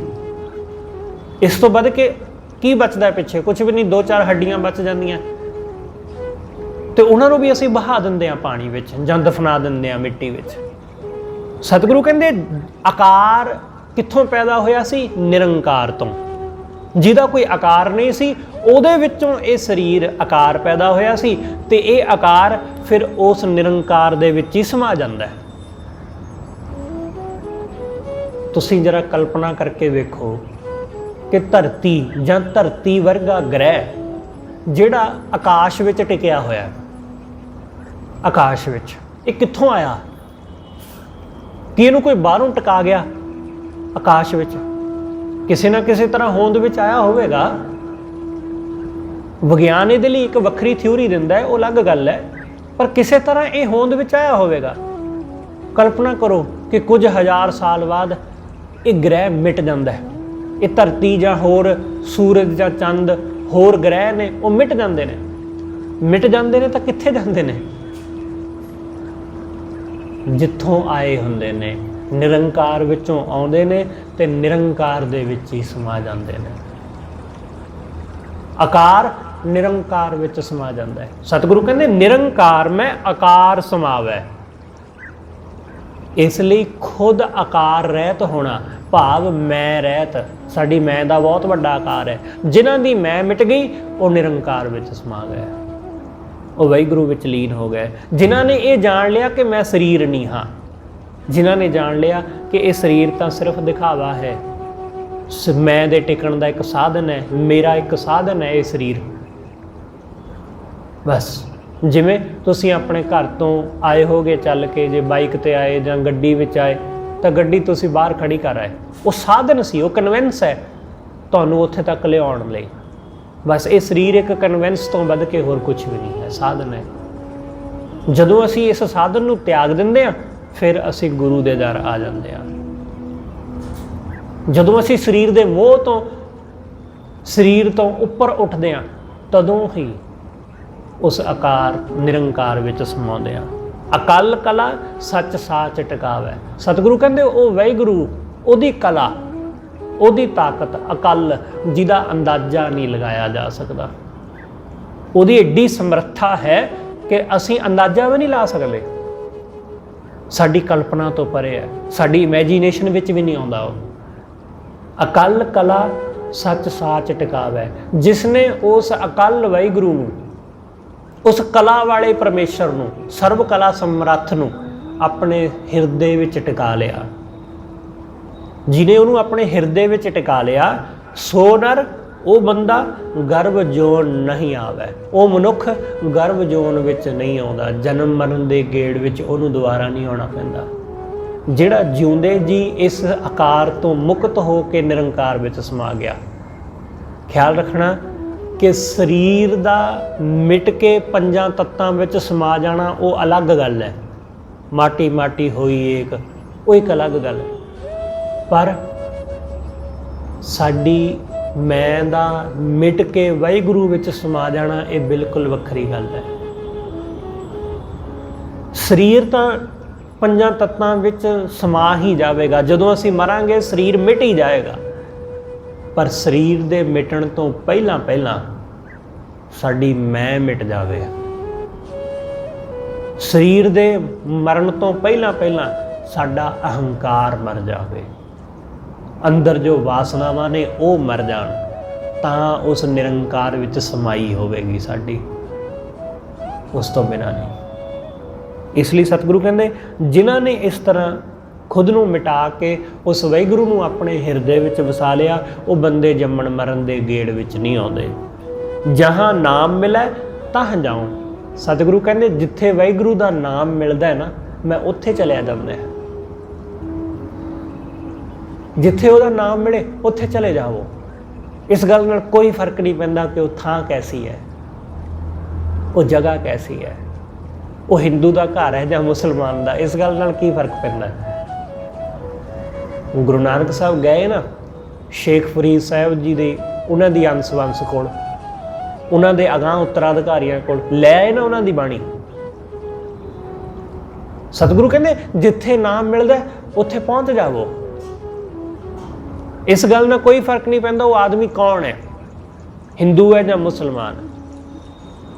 इस तो वध के की बचदा पिछे? कुछ भी नहीं। दो चार हड्डियां बच जांदियां ते उन्हां नूं भी असीं बहा दिंदे आ पानी विच जां दफना दिंदे आ मिट्टी विच। सतगुरु कहंदे आकार कित्थों पैदा होया सी? निरंकार तो। जिहदा कोई आकार नहीं सी ਉਹਦੇ ਵਿੱਚੋਂ ਇਹ ਸਰੀਰ ਆਕਾਰ ਪੈਦਾ ਹੋਇਆ ਸੀ ਤੇ ਇਹ ਆਕਾਰ ਫਿਰ ਉਸ ਨਿਰੰਕਾਰ ਦੇ ਵਿੱਚ ਹੀ ਸਮਾ ਜਾਂਦਾ ਹੈ। ਤੁਸੀਂ ਜਰਾ ਕਲਪਨਾ ਕਰਕੇ ਵੇਖੋ ਕਿ ਧਰਤੀ ਜਾਂ ਧਰਤੀ ਵਰਗਾ ਗ੍ਰਹਿ ਜਿਹੜਾ ਆਕਾਸ਼ ਵਿੱਚ ਟਿਕਿਆ ਹੋਇਆ, ਆਕਾਸ਼ ਵਿੱਚ, ਇਹ ਕਿੱਥੋਂ ਆਇਆ? ਕੀ ਇਹਨੂੰ ਕੋਈ ਬਾਹਰੋਂ ਟਿਕਾ ਗਿਆ? ਆਕਾਸ਼ ਵਿੱਚ ਕਿਸੇ ਨਾ ਕਿਸੇ ਤਰ੍ਹਾਂ ਹੋਂਦ ਵਿੱਚ ਆਇਆ ਹੋਵੇਗਾ। ਵਿਗਿਆਨ ਇਹਦੇ ਲਈ ਇੱਕ ਵੱਖਰੀ ਥਿਊਰੀ ਦਿੰਦਾ ਹੈ, ਉਹ ਅਲੱਗ ਗੱਲ ਹੈ, ਪਰ ਕਿਸੇ ਤਰ੍ਹਾਂ ਇਹ ਹੋਂਦ ਵਿੱਚ ਆਇਆ ਹੋਵੇਗਾ। ਕਲਪਨਾ ਕਰੋ ਕਿ ਕੁਝ ਹਜ਼ਾਰ ਸਾਲ ਬਾਅਦ ਇਹ ਗ੍ਰਹਿ ਮਿਟ ਜਾਂਦਾ ਹੈ, ਇਹ ਧਰਤੀ ਜਾਂ ਹੋਰ ਸੂਰਜ ਜਾਂ ਚੰਦ ਹੋਰ ਗ੍ਰਹਿ ਨੇ ਉਹ ਮਿਟ ਜਾਂਦੇ ਨੇ। ਮਿਟ ਜਾਂਦੇ ਨੇ ਤਾਂ ਕਿੱਥੇ ਜਾਂਦੇ ਨੇ? ਜਿੱਥੋਂ ਆਏ ਹੁੰਦੇ ਨੇ, ਨਿਰੰਕਾਰ ਵਿੱਚੋਂ ਆਉਂਦੇ ਨੇ ਤੇ ਨਿਰੰਕਾਰ ਦੇ ਵਿੱਚ ਹੀ ਸਮਾ ਜਾਂਦੇ ਨੇ। ਆਕਾਰ ਨਿਰੰਕਾਰ ਵਿੱਚ ਸਮਾ ਜਾਂਦਾ ਹੈ। ਸਤਿਗੁਰੂ ਕਹਿੰਦੇ ਨਿਰੰਕਾਰ ਮੈਂ ਆਕਾਰ ਸਮਾਵੈ। ਇਸ ਲਈ ਖੁਦ ਆਕਾਰ ਰਹਿਤ ਹੋਣਾ, ਭਾਵ ਮੈਂ ਰਹਿਤ, ਸਾਡੀ ਮੈਂ ਦਾ ਬਹੁਤ ਵੱਡਾ ਆਕਾਰ ਹੈ। ਜਿਨ੍ਹਾਂ ਦੀ ਮੈਂ ਮਿਟ ਗਈ ਉਹ ਨਿਰੰਕਾਰ ਵਿੱਚ ਸਮਾ ਗਏ, ਉਹ ਵਾਹਿਗੁਰੂ ਵਿੱਚ ਲੀਨ ਹੋ ਗਏ। ਜਿਨ੍ਹਾਂ ਨੇ ਇਹ ਜਾਣ ਲਿਆ ਕਿ ਮੈਂ ਸਰੀਰ ਨਹੀਂ ਹਾਂ, ਜਿਨ੍ਹਾਂ ਨੇ ਜਾਣ ਲਿਆ ਕਿ ਇਹ ਸਰੀਰ ਤਾਂ ਸਿਰਫ ਦਿਖਾਵਾ ਹੈ, ਮੈਂ ਦੇ ਟਿਕਣ ਦਾ ਇੱਕ ਸਾਧਨ ਹੈ, ਮੇਰਾ ਇੱਕ ਸਾਧਨ ਹੈ ਇਹ ਸਰੀਰ। ਬਸ ਜਿਵੇਂ ਤੁਸੀਂ ਆਪਣੇ ਘਰ ਤੋਂ ਆਏ ਹੋਗੇ ਚੱਲ ਕੇ, ਜੇ ਬਾਈਕ 'ਤੇ ਆਏ ਜਾਂ ਗੱਡੀ ਵਿੱਚ ਆਏ ਤਾਂ ਗੱਡੀ ਤੁਸੀਂ ਬਾਹਰ ਖੜੀ ਕਰ ਆਏ, ਉਹ ਸਾਧਨ ਸੀ, ਉਹ ਕਨਵੈਂਸ ਹੈ ਤੁਹਾਨੂੰ ਉੱਥੇ ਤੱਕ ਲਿਆਉਣ ਲਈ। ਬਸ ਇਹ ਸਰੀਰ ਇੱਕ ਕਨਵੈਂਸ ਤੋਂ ਵੱਧ ਕੇ ਹੋਰ ਕੁਝ ਵੀ ਨਹੀਂ ਹੈ, ਸਾਧਨ ਹੈ। ਜਦੋਂ ਅਸੀਂ ਇਸ ਸਾਧਨ ਨੂੰ ਤਿਆਗ ਦਿੰਦੇ ਹਾਂ ਫਿਰ ਅਸੀਂ ਗੁਰੂ ਦੇ ਦਰ ਆ ਜਾਂਦੇ ਹਾਂ। ਜਦੋਂ ਅਸੀਂ ਸਰੀਰ ਦੇ ਮੋਹ ਤੋਂ, ਸਰੀਰ ਤੋਂ ਉੱਪਰ ਉੱਠਦੇ ਹਾਂ, ਤਦੋਂ ਹੀ ਉਸ ਆਕਾਰ ਨਿਰੰਕਾਰ ਵਿੱਚ ਸਮਾਉਂਦੇ ਹਾਂ। ਅਕਲ ਕਲਾ ਸੱਚ ਸਾਚ ਟਿਕਾਵੈ। ਸਤਿਗੁਰੂ ਕਹਿੰਦੇ ਉਹ ਵਾਹਿਗੁਰੂ, ਉਹਦੀ ਕਲਾ, ਉਹਦੀ ਤਾਕਤ, ਅਕਲ ਜਿਹਦਾ ਅੰਦਾਜ਼ਾ ਨਹੀਂ ਲਗਾਇਆ ਜਾ ਸਕਦਾ, ਉਹਦੀ ਐਡੀ ਸਮਰੱਥਾ ਹੈ ਕਿ ਅਸੀਂ ਅੰਦਾਜ਼ਾ ਵੀ ਨਹੀਂ ਲਾ ਸਕਦੇ। ਸਾਡੀ ਕਲਪਨਾ ਤੋਂ ਪਰੇ ਹੈ, ਸਾਡੀ ਇਮੈਜੀਨੇਸ਼ਨ ਵਿੱਚ ਵੀ ਨਹੀਂ ਆਉਂਦਾ। ਉਹ ਅਕਲ ਕਲਾ ਸੱਚ ਸਾਚ ਟਿਕਾਵੈ। ਜਿਸ ਨੇ ਉਸ ਅਕਲ ਵਾਹਿਗੁਰੂ ਨੂੰ, ਉਸ ਕਲਾ ਵਾਲੇ ਪਰਮੇਸ਼ਰ ਨੂੰ, ਸਰਬ ਕਲਾ ਸਮਰੱਥ ਨੂੰ ਆਪਣੇ ਹਿਰਦੇ ਵਿੱਚ ਟਿਕਾ ਲਿਆ, ਜਿਹਨੇ ਉਹਨੂੰ ਆਪਣੇ ਹਿਰਦੇ ਵਿੱਚ ਟਿਕਾ ਲਿਆ, ਸੋ ਨਰ ਉਹ ਬੰਦਾ ਗਰਭ ਜੋਨ ਨਹੀਂ ਆਵੇ। ਉਹ ਮਨੁੱਖ ਗਰਭ ਜੋਨ ਵਿੱਚ ਨਹੀਂ ਆਉਂਦਾ, ਜਨਮ ਮਰਨ ਦੇ ਗੇੜ ਵਿੱਚ ਉਹਨੂੰ ਦੁਬਾਰਾ ਨਹੀਂ ਆਉਣਾ ਪੈਂਦਾ। ਜਿਹੜਾ ਜਿਉਂਦੇ ਜੀ ਇਸ ਆਕਾਰ ਤੋਂ ਮੁਕਤ ਹੋ ਕੇ ਨਿਰੰਕਾਰ ਵਿੱਚ ਸਮਾ ਗਿਆ। ਖਿਆਲ ਰੱਖਣਾ ਕਿ ਸਰੀਰ ਦਾ ਮਿਟ ਕੇ ਪੰਜਾਂ ਤੱਤਾਂ ਵਿੱਚ ਸਮਾ ਜਾਣਾ ਉਹ ਅਲੱਗ ਗੱਲ ਹੈ, ਮਾਟੀ ਮਾਟੀ ਹੋਈ ਏਕ, ਉਹ ਇੱਕ ਅਲੱਗ ਗੱਲ ਹੈ। ਪਰ ਸਾਡੀ ਮੈਂ ਦਾ ਮਿਟ ਕੇ ਵਾਹਿਗੁਰੂ ਵਿੱਚ ਸਮਾ ਜਾਣਾ ਇਹ ਬਿਲਕੁਲ ਵੱਖਰੀ ਗੱਲ ਹੈ। ਸਰੀਰ ਤਾਂ ਪੰਜਾਂ ਤੱਤਾਂ ਵਿੱਚ ਸਮਾ ਹੀ ਜਾਵੇਗਾ, ਜਦੋਂ ਅਸੀਂ ਮਰਾਂਗੇ ਸਰੀਰ ਮਿਟ ਹੀ ਜਾਏਗਾ, ਪਰ ਸਰੀਰ ਦੇ ਮਿਟਣ ਤੋਂ ਪਹਿਲਾਂ ਪਹਿਲਾਂ ਸਾਡੀ ਮੈਂ ਮਿਟ ਜਾਵੇ। ਸਰੀਰ ਦੇ ਮਰਨ ਤੋਂ ਪਹਿਲਾਂ ਪਹਿਲਾਂ ਸਾਡਾ ਅਹੰਕਾਰ ਮਰ ਜਾਵੇ, ਅੰਦਰ ਜੋ ਵਾਸਨਾਵਾਂ ਨੇ ਉਹ ਮਰ ਜਾਣ, ਤਾਂ ਉਸ ਨਿਰੰਕਾਰ ਵਿੱਚ ਸਮਾਈ ਹੋਵੇਗੀ ਸਾਡੀ, ਉਸ ਤੋਂ ਬਿਨਾਂ ਨਹੀਂ। ਇਸ ਲਈ ਸਤਿਗੁਰੂ ਕਹਿੰਦੇ ਜਿਨ੍ਹਾਂ ਨੇ ਇਸ ਤਰ੍ਹਾਂ ਖੁਦ ਨੂੰ ਮਿਟਾ ਕੇ ਉਸ ਵਾਹਿਗੁਰੂ ਨੂੰ ਆਪਣੇ ਹਿਰਦੇ ਵਿੱਚ ਵਸਾ ਲਿਆ, ਉਹ ਬੰਦੇ ਜੰਮਣ ਮਰਨ ਦੇ ਗੇੜ ਵਿੱਚ ਨਹੀਂ ਆਉਂਦੇ। ਜਹਾਂ ਨਾਮ ਮਿਲੈ ਤਹਾਂ ਜਾਉ। ਸਤਿਗੁਰੂ ਕਹਿੰਦੇ ਜਿੱਥੇ ਵਾਹਿਗੁਰੂ ਦਾ ਨਾਮ ਮਿਲਦਾ ਹੈ ਨਾ, ਮੈਂ ਉੱਥੇ ਚਲਿਆ ਜਾਂਦਾ। ਜਿੱਥੇ ਉਹਦਾ ਨਾਮ ਮਿਲੇ ਉੱਥੇ ਚਲੇ ਜਾਵੋ। ਇਸ ਗੱਲ ਨਾਲ ਕੋਈ ਫਰਕ ਨਹੀਂ ਪੈਂਦਾ ਕਿ ਉਹ ਥਾਂ ਕੈਸੀ ਹੈ, ਉਹ ਜਗ੍ਹਾ ਕੈਸੀ ਹੈ, ਉਹ ਹਿੰਦੂ ਦਾ ਘਰ ਹੈ ਜਾਂ ਮੁਸਲਮਾਨ ਦਾ, ਇਸ ਗੱਲ ਨਾਲ ਕੀ ਫਰਕ ਪੈਂਦਾ। ਗੁਰੂ ਨਾਨਕ ਸਾਹਿਬ ਗਏ ਨਾ ਸ਼ੇਖ ਫਰੀਦ ਸਾਹਿਬ ਜੀ ਦੇ, ਉਹਨਾਂ ਦੀ ਅੰਸ ਵੰਸ ਕੋਲ, ਉਹਨਾਂ ਦੇ ਅਗਾਂਹ ਉੱਤਰਾਧਿਕਾਰੀਆਂ ਕੋਲ ਲੈ ਆਏ ਨਾ ਉਹਨਾਂ ਦੀ ਬਾਣੀ। ਸਤਿਗੁਰੂ ਕਹਿੰਦੇ ਜਿੱਥੇ ਨਾਮ ਮਿਲਦਾ ਉੱਥੇ ਪਹੁੰਚ ਜਾਵੋ। ਇਸ ਗੱਲ ਨਾਲ ਕੋਈ ਫਰਕ ਨਹੀਂ ਪੈਂਦਾ ਉਹ ਆਦਮੀ ਕੌਣ ਹੈ, ਹਿੰਦੂ ਹੈ ਜਾਂ ਮੁਸਲਮਾਨ,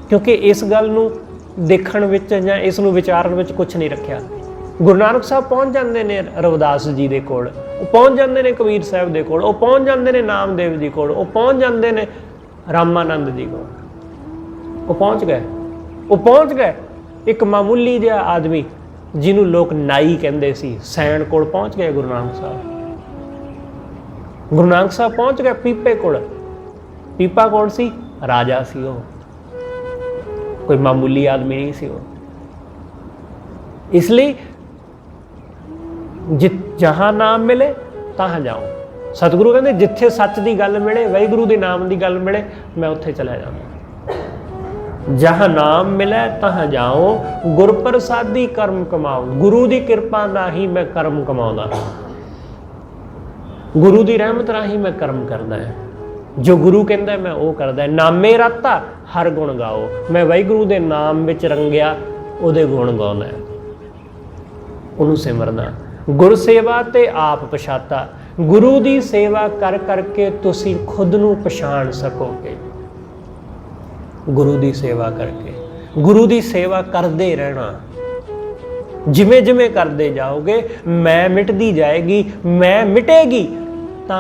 ਕਿਉਂਕਿ ਇਸ ਗੱਲ ਨੂੰ ਦੇਖਣ ਵਿੱਚ ਜਾਂ ਇਸ ਨੂੰ ਵਿਚਾਰਨ ਵਿੱਚ ਕੁਛ ਨਹੀਂ ਰੱਖਿਆ। ਗੁਰੂ ਨਾਨਕ ਸਾਹਿਬ ਪਹੁੰਚ ਜਾਂਦੇ ਨੇ ਰਵਿਦਾਸ ਜੀ ਦੇ ਕੋਲ, ਉਹ ਪਹੁੰਚ ਜਾਂਦੇ ਨੇ ਕਬੀਰ ਸਾਹਿਬ ਦੇ ਕੋਲ, ਉਹ ਪਹੁੰਚ ਜਾਂਦੇ ਨੇ ਨਾਮਦੇਵ ਜੀ ਕੋਲ, ਉਹ ਪਹੁੰਚ ਜਾਂਦੇ ਨੇ ਰਾਮਾਨੰਦ ਜੀ ਕੋਲ। ਉਹ ਪਹੁੰਚ ਗਏ, ਉਹ ਪਹੁੰਚ ਗਏ। ਇੱਕ ਮਾਮੂਲੀ ਜਿਹਾ ਆਦਮੀ ਜਿਹਨੂੰ ਲੋਕ ਨਾਈ ਕਹਿੰਦੇ ਸੀ, ਸੈਣ ਕੋਲ ਪਹੁੰਚ ਗਏ ਗੁਰੂ ਨਾਨਕ ਸਾਹਿਬ। ਗੁਰੂ ਨਾਨਕ ਸਾਹਿਬ ਪਹੁੰਚ ਗਏ ਪੀਪੇ ਕੋਲ। ਪੀਪਾ ਕੌਣ ਸੀ? ਰਾਜਾ ਸੀ ਉਹ, कोई मामूली आदमी नहीं सी वो। इसलिए जहाँ नाम मिले तहाँ जाओ। सतगुरु कहते जिथे सच की गल मिले, वाहिगुरु के नाम की गल मिले, मैं उत्थे चला जाऊँ। जहाँ नाम मिले तहाँ जाओ, गुर प्रसादी कर्म कमाओ। गुरु की कृपा ना ही मैं कर्म कमाऊँगा, गुरु की रहमत राही मैं कर्म करदा है। जो गुरु कहता है मैं वो करदा है। नामे राता हर गुण गाओ, मैं वाहिगुरु के नाम विच रंगिया उहदे गुण गाउणा है, उहनूं सिमरना। गुर सेवा ते आप पछाता, गुरु की सेवा कर करके तुसी खुद नूं पछाण सकोगे। गुरु की सेवा करके, गुरु की सेवा करते रहना। जिमें जिमें करते जाओगे, मैं मिटदी जाएगी, मैं मिटेगी, तो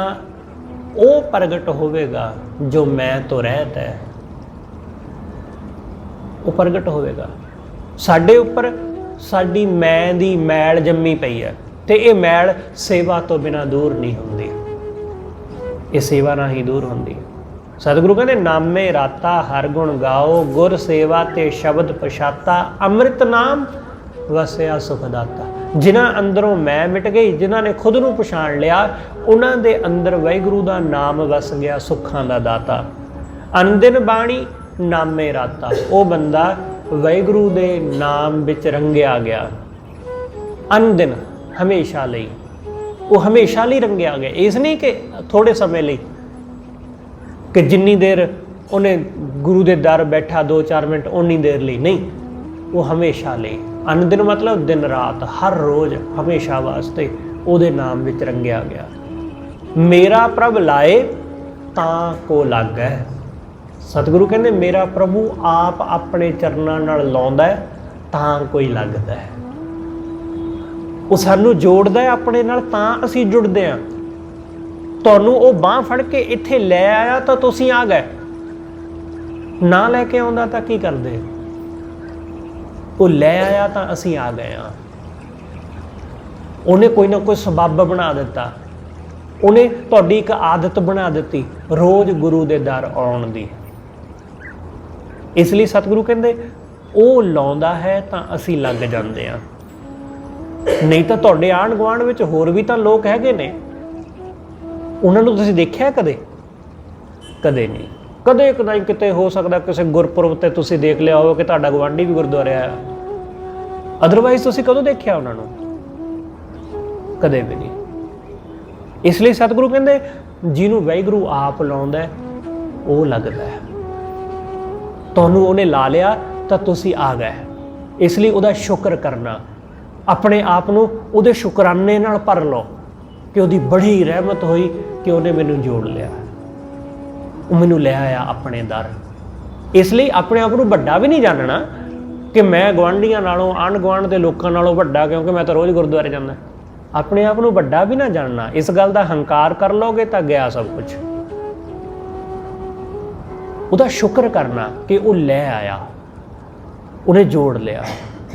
वो प्रगट होवेगा जो मैं तो रहता है, वो प्रगट होवेगा। साडे उपर साडी मैं दी मैल जम्मी पई है, तो ये मैल सेवा तो बिना दूर नहीं होंदी, ये सेवा ना ही दूर होंदी। सतगुरु कहते नामे राता हर गुण गाओ, गुर सेवा ते शब्द पछाता, अमृत नाम वसिया सुखदाता। जिन्हां अंदरों मैं मिट गई, जिन्हां ने खुद नूं पछाण लिया, उन्हां दे अंदर वाहिगुरु दा नाम वस गया, सुखां दा दाता। अनदिन बाणी नामे राता, वो बंदा वाहिगुरु दे नाम विच रंगिया गया। अनदिन हमेशा लई, वो हमेशा लई रंगिया गया। इस नहीं कि थोड़े समय लई, कि जिन्नी देर उन्हें गुरु दे दर बैठा 2-4 मिनट, उन्नी देर लई नहीं, वो हमेशा लई। अनदिन मतलब दिन रात, हर रोज़, हमेशा वास्ते उहदे नाम विच रंगिया गया। मेरा प्रभ लाए तां को लागै। सतगुरु कहते मेरा प्रभु आप अपने चरनां नाल लाउंदा है तां कोई लगदा है। वो सानू जोड़दा है अपने नाल तां असीं जुड़दे हां। तुहानू वो बांह फड़ के इत्थे लै आया तो तुसीं आ गए, ना लैके आउंदा तां की करदे? वो लै आया तो असी आ गए हाँ। उन्हें कोई ना कोई सबब बना दिता, उन्हें तुहाडी एक आदत बना दी रोज़ गुरु दे दर आउण दी। इसलिए सतगुरु कहते वो लाउंदा है तो असी लग जाते हैं। नहीं तो तुहाडे आंढ गुआंढ विच होर भी तो लोग हैगे ने, उन्होंने तुसीं देखिया कदे? कदे नहीं। कदे कदाई किते हो सकता किसी गुरपुरब ते तुसीं देख लिया हो कि तुहाडा गवांढी भी गुरुद्वारे आया, अदरवाइज तुसीं कदों देखिया उन्होंने? कदे भी नहीं। इसलिए सतगुरु कहते जिन्हों वाहिगुरु आप लाउंदा है वो लगदा है। तुहानूं उहने ला लिया तो तुसीं आ गए। इसलिए उहदा शुक्र करना, अपने आप नूं उहदे शुकराने नाल भर लो कि उहदी बड़ी रहमत हुई कि उहने मैनूं जोड़ लिया, मैनू ले आया अपने दर। इसलिए अपने आप को वड्डा भी नहीं जानना कि मैं गुआढ़ियां नालों, आंढ गुआढ़ के लोगों नालों वड्डा क्योंकि मैं तो रोज़ गुरुद्वारे जाना। अपने आप को वड्डा भी ना जानना। इस गल का हंकार कर लोगे तो गया सब कुछ। उसका शुक्र करना कि वो ले आया, उन्हें जोड़ लिया,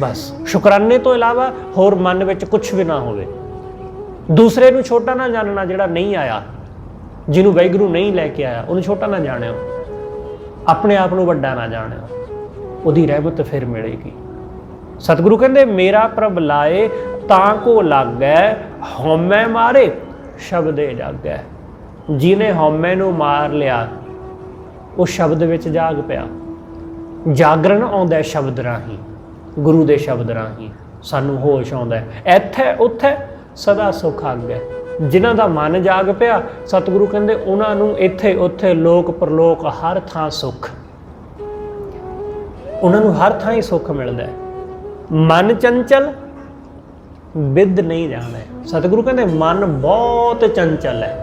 बस। शुकराने तो इलावा होर मन में कुछ भी ना होवे। दूसरे नूं छोटा ना जानना, जिहड़ा नहीं आया, जिन्होंने वाहिगुरु नहीं लैके आया, उन्हें छोटा ना जानियो, अपने आप को वड्डा ना जानियो, उहदी रहमत फिर मिलेगी। सतगुरु कहते मेरा प्रभ लाए तां को लागै, हौमै मारे शब्दे जागै। जिन्हें हौमै नूं मार लिया वो शब्द विच जाग पिया। जागरण आउंदा है शब्द राही, गुरु दे शब्द राही सानू होश आउंदा है। इत्थे उत्थे सदा सुख आगै। जिन्हां दा मन जाग पिया, सतगुरु कहते उन्हां नूं इत्थे उत्थे लोक परलोक हर थां सुख, उन्हां नूं हर थां ही सुख मिलदा है। मन चंचल विद नहीं जाना है। सतगुरु कहते मन बहुत चंचल है,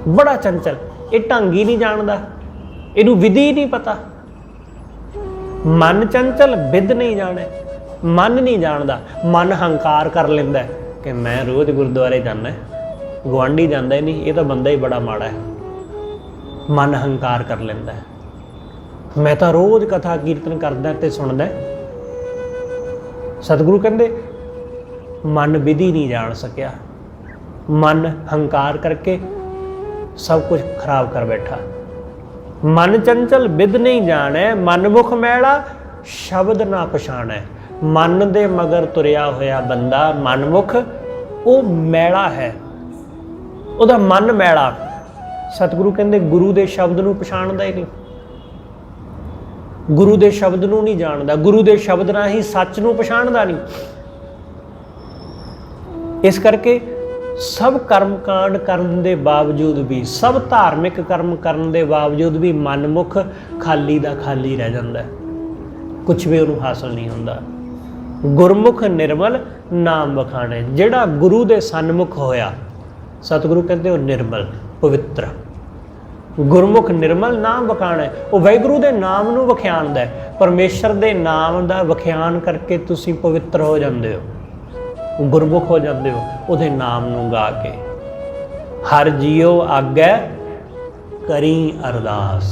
बड़ा चंचल, ये ढंग ही नहीं जानता, इनू विधि नहीं पता। मन चंचल विद नहीं जाने, मन नहीं जानता। मन हंकार कर लेंदा है कि मैं रोज़ गुरुद्वारे जाना, गुआढ़ी जाता ही नहीं, ये तो बंदा ही बड़ा माड़ा है। मन हंकार कर लेंदा है, मैं तो रोज़ कथा कीर्तन करदा ते सुनदा। सतगुरु कहते मन विधि नहीं जान सकिया, मन हंकार करके सब कुछ खराब कर बैठा। मन चंचल बिद नहीं जाने, मनमुख मैला शब्द ना पछाणै। मन दे मगर तुरिया होया बंदा मनमुख वो मैला है, ਉਹਦਾ मन मैला। सतगुरु कहते गुरु के शब्द नूं पछाणदा ही नहीं, गुरु के शब्द नूं नहीं जानदा, गुरु के शब्द नाल ही सच नूं पछाणदा नहीं। इस करके सब कर्म कांड करन दे बावजूद भी, सब धार्मिक कर्म करन दे बावजूद भी मनमुख खाली दा खाली रह जांदा है, कुछ भी उन्होंने हासिल नहीं होंदा। गुरमुख निर्मल नाम बखाने, जिहड़ा गुरु दे सन्मुख होया, सतगुरु कहते हो निर्मल पवित्र। गुरमुख निर्मल नाम बखाना, वो वाहिगुरू दे नाम नूं वखियाणदा है, परमेश्वर दे नाम दा वखियान करके तुसीं पवित्र हो जांदे हो, गुरमुख हो जांदे हो उहदे नाम नूं गा के। हर जियो आगे करी अरदास,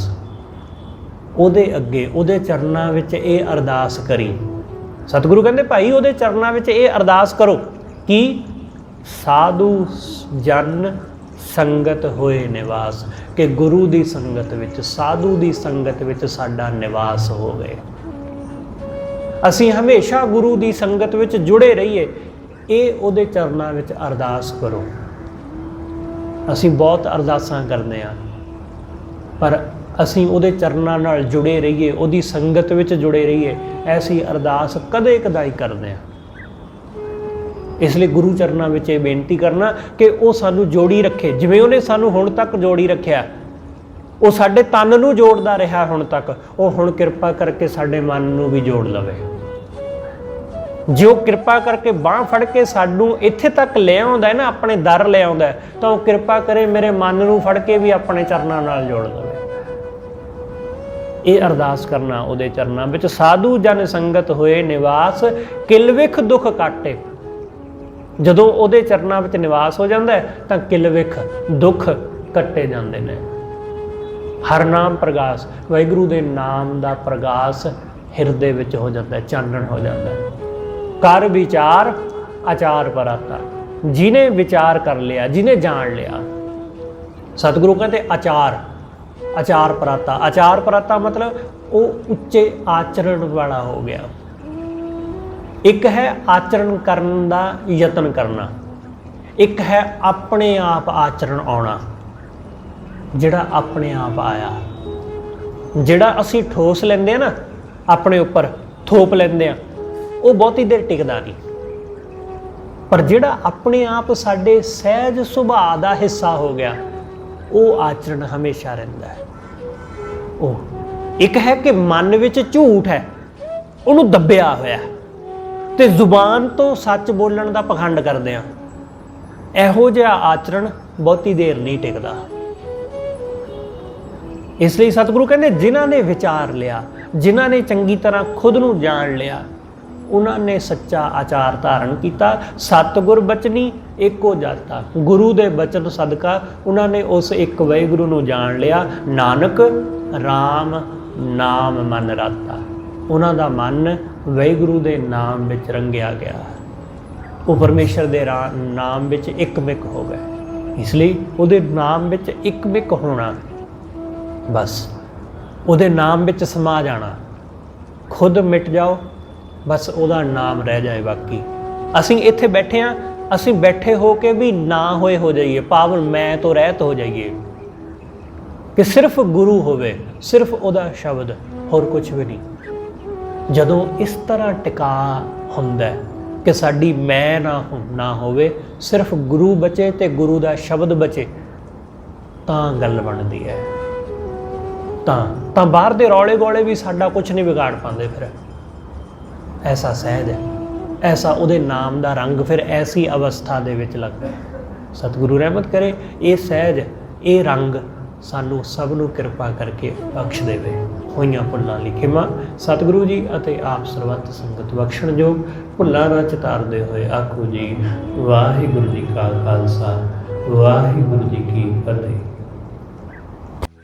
ਉਹਦੇ ਅੱਗੇ ਉਹਦੇ ਚਰਨਾਂ ਵਿੱਚ ਇਹ ਅਰਦਾਸ ਕਰੀ। ਸਤਿਗੁਰੂ ਕਹਿੰਦੇ ਭਾਈ ਉਹਦੇ ਚਰਨਾਂ ਵਿੱਚ ਇਹ ਅਰਦਾਸ ਕਰੋ ਕਿ ਸਾਧੂ ਜਨ ਸੰਗਤ ਹੋਏ ਨਿਵਾਸ, ਕਿ ਗੁਰੂ ਦੀ ਸੰਗਤ ਵਿੱਚ, ਸਾਧੂ ਦੀ ਸੰਗਤ ਵਿੱਚ ਸਾਡਾ ਨਿਵਾਸ ਹੋਵੇ, ਅਸੀਂ ਹਮੇਸ਼ਾ ਗੁਰੂ ਦੀ ਸੰਗਤ ਵਿੱਚ ਜੁੜੇ ਰਹੀਏ। ਇਹ ਉਹਦੇ ਚਰਨਾਂ ਵਿੱਚ ਅਰਦਾਸ ਕਰੋ। ਅਸੀਂ ਬਹੁਤ ਅਰਦਾਸਾਂ ਕਰਦੇ ਹਾਂ, ਪਰ ਅਸੀਂ ਉਹਦੇ ਚਰਨਾਂ ਨਾਲ ਜੁੜੇ ਰਹੀਏ, ਉਹਦੀ ਸੰਗਤ ਵਿੱਚ ਜੁੜੇ ਰਹੀਏ, ਐਸੀ ਅਰਦਾਸ ਕਦੇ ਕਦਾਈ ਕਰਦੇ ਹਾਂ। ਇਸ ਲਈ ਗੁਰੂ ਚਰਨਾਂ ਵਿੱਚ ਇਹ ਬੇਨਤੀ ਕਰਨਾ ਕਿ ਉਹ ਸਾਨੂੰ ਜੋੜੀ ਰੱਖੇ, ਜਿਵੇਂ ਉਹਨੇ ਸਾਨੂੰ ਹੁਣ ਤੱਕ ਜੋੜੀ ਰੱਖਿਆ, ਉਹ ਸਾਡੇ ਤਨ ਨੂੰ ਜੋੜਦਾ ਰਿਹਾ ਹੁਣ ਤੱਕ, ਉਹ ਹੁਣ ਕਿਰਪਾ ਕਰਕੇ ਸਾਡੇ ਮਨ ਨੂੰ ਵੀ ਜੋੜ ਲਵੇ। ਜੇ ਉਹ ਕਿਰਪਾ ਕਰਕੇ ਬਾਂਹ ਫੜ ਕੇ ਸਾਨੂੰ ਇੱਥੇ ਤੱਕ ਲੈ ਆਉਂਦਾ ਹੈ ਨਾ, ਆਪਣੇ ਦਰ ਲੈ ਆਉਂਦਾ ਹੈ, ਤਾਂ ਉਹ ਕਿਰਪਾ ਕਰੇ ਮੇਰੇ ਮਨ ਨੂੰ ਫੜ ਕੇ ਵੀ ਆਪਣੇ ਚਰਨਾਂ ਨਾਲ ਜੋੜ ਲਵੇ। ਇਹ ਅਰਦਾਸ ਕਰਨਾ ਉਹਦੇ ਚਰਨਾਂ ਵਿੱਚ। ਸਾਧੂ ਜਨ ਸੰਗਤ ਹੋਏ ਨਿਵਾਸ, ਕਿਲਵਿਖ ਦੁੱਖ ਕਾਟੇ। ਜਦੋਂ ਉਹਦੇ ਚਰਨਾਂ ਵਿੱਚ ਨਿਵਾਸ ਹੋ ਜਾਂਦਾ ਹੈ ਤਾਂ ਕਿਲਵਿਖ ਦੁੱਖ ਕੱਟੇ ਜਾਂਦੇ ਨੇ। ਹਰ ਨਾਮ ਪ੍ਰਗਾਸ, ਵਾਹਿਗੁਰੂ ਦੇ ਨਾਮ ਦਾ ਪ੍ਰਗਾਸ ਹਿਰਦੇ ਵਿੱਚ ਹੋ ਜਾਂਦਾ, ਚਾਨਣ ਹੋ ਜਾਂਦਾ। ਕਰ ਵਿਚਾਰ ਆਚਾਰ ਪਰਾਤਾ, ਜਿਹਨੇ ਵਿਚਾਰ ਕਰ ਲਿਆ, ਜਿਹਨੇ ਜਾਣ ਲਿਆ। ਸਤਿਗੁਰੂ ਕਹਿੰਦੇ ਆਚਾਰ, ਆਚਾਰ ਪਰਾਤਾ। ਆਚਾਰ ਪਰਾਤਾ ਮਤਲਬ ਉਹ ਉੱਚੇ ਆਚਰਣ ਵਾਲਾ ਹੋ ਗਿਆ। ਇੱਕ ਹੈ ਆਚਰਣ ਕਰਨ ਦਾ ਯਤਨ ਕਰਨਾ, ਇੱਕ ਹੈ ਆਪਣੇ ਆਪ ਆਚਰਣ ਆਉਣਾ। ਜਿਹੜਾ ਆਪਣੇ ਆਪ ਆਇਆ, ਜਿਹੜਾ ਅਸੀਂ ਠੋਸ ਲੈਂਦੇ ਆ ਨਾ, ਆਪਣੇ ਉੱਪਰ ਥੋਪ ਲੈਂਦੇ ਆ, ਉਹ ਬਹੁਤੀ ਦੇਰ ਟਿਕਦਾ ਨਹੀਂ। ਪਰ ਜਿਹੜਾ ਆਪਣੇ ਆਪ ਸਾਡੇ ਸਹਿਜ ਸੁਭਾਅ ਦਾ ਹਿੱਸਾ ਹੋ ਗਿਆ, ਉਹ ਆਚਰਣ ਹਮੇਸ਼ਾ ਰਹਿੰਦਾ ਹੈ। ਉਹ ਇੱਕ ਹੈ ਕਿ ਮਨ ਵਿੱਚ ਝੂਠ ਹੈ, ਉਹਨੂੰ ਦੱਬਿਆ ਹੋਇਆ, ਤੇ ਜ਼ੁਬਾਨ ਤੋਂ ਸੱਚ ਬੋਲਣ ਦਾ ਪਖੰਡ ਕਰਦੇ ਆ। ਇਹੋ ਜਿਹਾ ਆਚਰਣ ਬਹੁਤੀ ਦੇਰ ਨਹੀਂ ਟਿਕਦਾ। ਇਸ ਲਈ ਸਤਿਗੁਰੂ ਕਹਿੰਦੇ ਜਿਨ੍ਹਾਂ ਨੇ ਵਿਚਾਰ ਲਿਆ, ਜਿਨ੍ਹਾਂ ਨੇ ਚੰਗੀ ਤਰ੍ਹਾਂ ਖੁਦ ਨੂੰ ਜਾਣ ਲਿਆ, ਉਹਨਾਂ ਨੇ ਸੱਚਾ ਆਚਾਰ ਧਾਰਨ ਕੀਤਾ। ਸਤਿਗੁਰ ਬਚਨੀ ਏਕੋ ਜਾਤਾ, ਗੁਰੂ ਦੇ ਬਚਨ ਸਦਕਾ ਉਹਨਾਂ ਨੇ ਉਸ ਇੱਕ ਵਾਹਿਗੁਰੂ ਨੂੰ ਜਾਣ ਲਿਆ। ਨਾਨਕ ਰਾਮ ਨਾਮ ਮਨ ਰਾਤਾ, ਉਹਨਾਂ ਦਾ ਮਨ ਵਾਹਿਗੁਰੂ ਦੇ ਨਾਮ ਵਿੱਚ ਰੰਗਿਆ ਗਿਆ, ਉਹ ਪਰਮੇਸ਼ਰ ਦੇ ਨਾਮ ਵਿੱਚ ਇੱਕਮਿਕ ਹੋ ਗਏ। ਇਸ ਲਈ ਉਹਦੇ ਨਾਮ ਵਿੱਚ ਇੱਕਮਿਕ ਹੋਣਾ, ਬਸ ਉਹਦੇ ਨਾਮ ਵਿੱਚ ਸਮਾ ਜਾਣਾ। ਖੁਦ ਮਿਟ ਜਾਓ, ਬਸ ਉਹਦਾ ਨਾਮ ਰਹਿ ਜਾਏ। ਬਾਕੀ ਅਸੀਂ ਇੱਥੇ ਬੈਠੇ ਹਾਂ, ਅਸੀਂ ਬੈਠੇ ਹੋ ਕੇ ਵੀ ਨਾ ਹੋਏ ਹੋ ਜਾਈਏ, ਪਾਵਨ ਮੈਂ ਤੋਂ ਰਹਿਤ ਹੋ ਜਾਈਏ, ਕਿ ਸਿਰਫ ਗੁਰੂ ਹੋਵੇ, ਸਿਰਫ ਉਹਦਾ ਸ਼ਬਦ, ਹੋਰ ਕੁਝ ਵੀ ਨਹੀਂ। ਜਦੋਂ ਇਸ ਤਰ੍ਹਾਂ ਟਿਕਾ ਹੁੰਦਾ ਕਿ ਸਾਡੀ ਮੈਂ ਨਾ ਹੋਵੇ, ਸਿਰਫ ਗੁਰੂ ਬਚੇ ਤੇ ਗੁਰੂ ਦਾ ਸ਼ਬਦ ਬਚੇ, ਤਾਂ ਗੱਲ ਬਣਦੀ ਹੈ। ਤਾਂ ਬਾਹਰ ਦੇ ਰੌਲੇ ਗੋਲੇ ਵੀ ਸਾਡਾ ਕੁਝ ਨਹੀਂ ਵਿਗਾੜ ਪਾਉਂਦੇ। ਫਿਰ ਐਸਾ ਸਹਿਜ ਹੈ, ਐਸਾ ਉਹਦੇ ਨਾਮ ਦਾ ਰੰਗ ਫਿਰ ਐਸੀ ਅਵਸਥਾ ਦੇ ਵਿੱਚ ਲੱਗਦਾ। ਸਤਿਗੁਰੂ ਰਹਿਮਤ ਕਰੇ ਇਹ ਸਹਿਜ, ਇਹ ਰੰਗ ਸਾਨੂੰ ਸਭ ਨੂੰ ਕਿਰਪਾ ਕਰਕੇ ਬਖਸ਼ ਦੇਵੇ। ਹੋਈਆਂ ਭੁੱਲਾਂ ਲਈ ਖਿਮਾ ਸਤਿਗੁਰੂ ਜੀ ਅਤੇ ਆਪ ਸਰਬੱਤ ਸੰਗਤ ਬਖਸ਼ਣਯੋਗ। ਭੁੱਲਾਂ ਨਾ ਚਿਤਾਰਦੇ ਹੋਏ ਆਖੋ ਜੀ ਵਾਹਿਗੁਰੂ ਜੀ ਕਾ ਖਾਲਸਾ, ਵਾਹਿਗੁਰੂ ਜੀ ਕੀ ਫਤਿਹ।